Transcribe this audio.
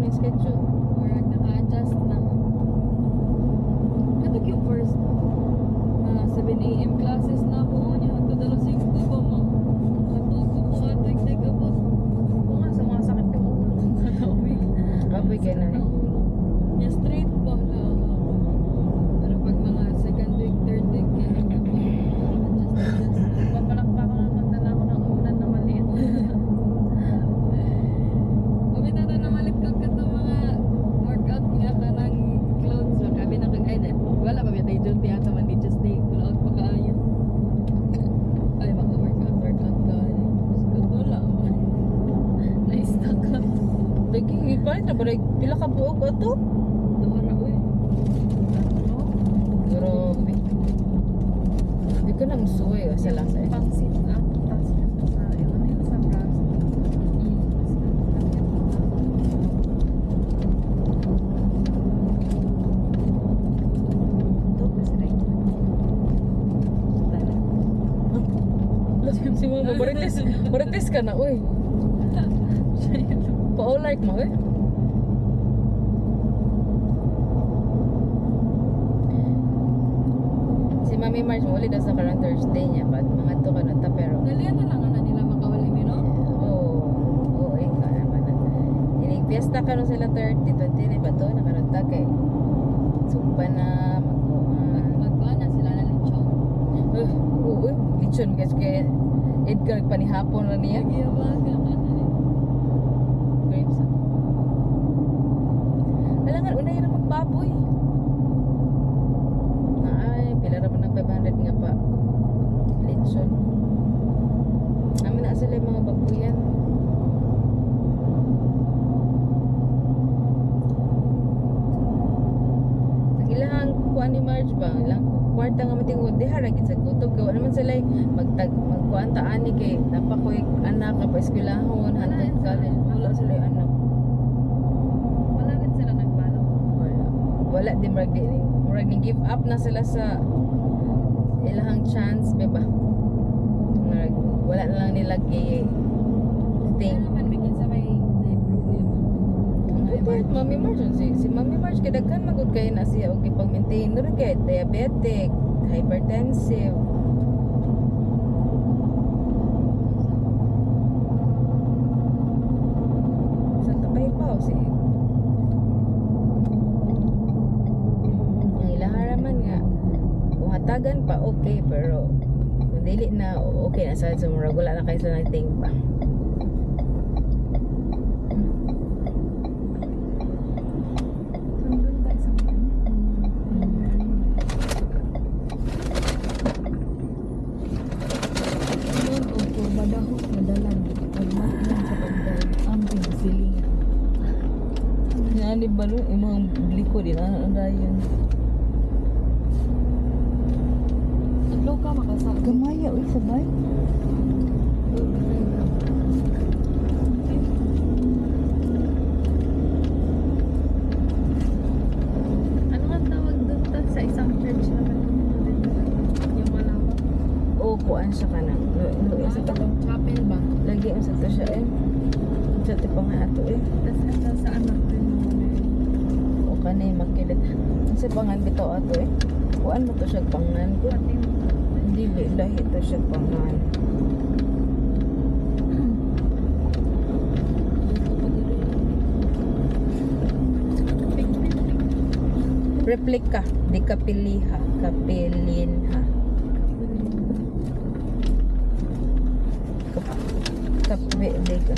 yung schedule. Or naka-adjust na. Katag yung first 7 a.m. classes na ako niya. Ito dala 5 ba mo? Katuko ko atig-tig abot. Oo nga, sumasakit yung ulo. Kapoy ka na. Niya straight pa na. Pero pag mga second week, third week, adjust. Papalakpakan na magdala ko ng ulan na maliit. Pumita na malit ko ka mga workout nga ka ng clothes. Kabi na kag ay na. Wala pa tayo dyan tiyata man di just day. Cloud pa kaayo. Ay baka workout ka. Wala. Na-stuck ka. Lagi, ipalit na ba? Pila ka buok o to? Nawara uy. Grabe. Hindi ko nang suway o sa lang sa'yo. Pang sit up, tapos yung sa, ano yun, sa braso. Ito, kasi rin. Si mama, marites ka na, uy. Pa-all-like mo, eh. Si Mami Marge, wali daw sa karang Thursday niya. Ba't mga to ka na ta, pero... Dalian na lang na nila makawali mi no? Oo, ikaw naman. Fiesta ka no sila 30, 20 ba to? Nakarantag eh. Sumpa na, Magkuhan na sila na lechon. Oo, lechon guys kaya Edgar panihapon na niya. Nagiyawaga ka na eh. Grapes. Alangan, unay na magbaboy. Ay, pila naman ng 500 nga pa. Lechon. Amin na sila yung mga baboyan. Ang ilahang kuan ni Marge ba? Ilang kwarta nga matingod. Di haragin sa kutob. Gawa naman sila magkuan taan ni kay napakoy anak ka pa eskwelahon. Hantod college. Wala sila yung anak. Wala rin sila nagbalo. Wala din murag ni give up na sila sa ilahang chance ba. Wala na lang nila kay Kaya think. naman bigyan sa may problema. But Mami Marge si Mami Marge kay daghan magud kay na siya og ipag-maintain no rin kay diabetic, hypertensive. Sa tapay pa o si ang ilaharaman nga kung hatagan pa okay pero kung dili na okay na sa murag wala na kayo sa nagting pa. Nandun tayo sa mga. Noon o kung madahok madalang pagmatnan sa pagdal ang pinsilingan. Yan di ba no? Yung mga bliko din ang rayon. Adlaw ka makasal. Gamaya uy sabay. Ano nga tawag doon ta sa isang church na yung malawak? O kuan siya ka na. Sa Chapel ba? lagi ang sa to siya eh. Sa tipang ato eh. Tapos ito sa anak ko yung mga O kanay makilit. Sa pangan bitaw ato eh. Kuan mo to siya pangan ko. pati mo. Dili lahi to siya pangan. Replika, di kapiliha, kapilinha. Kapiliha.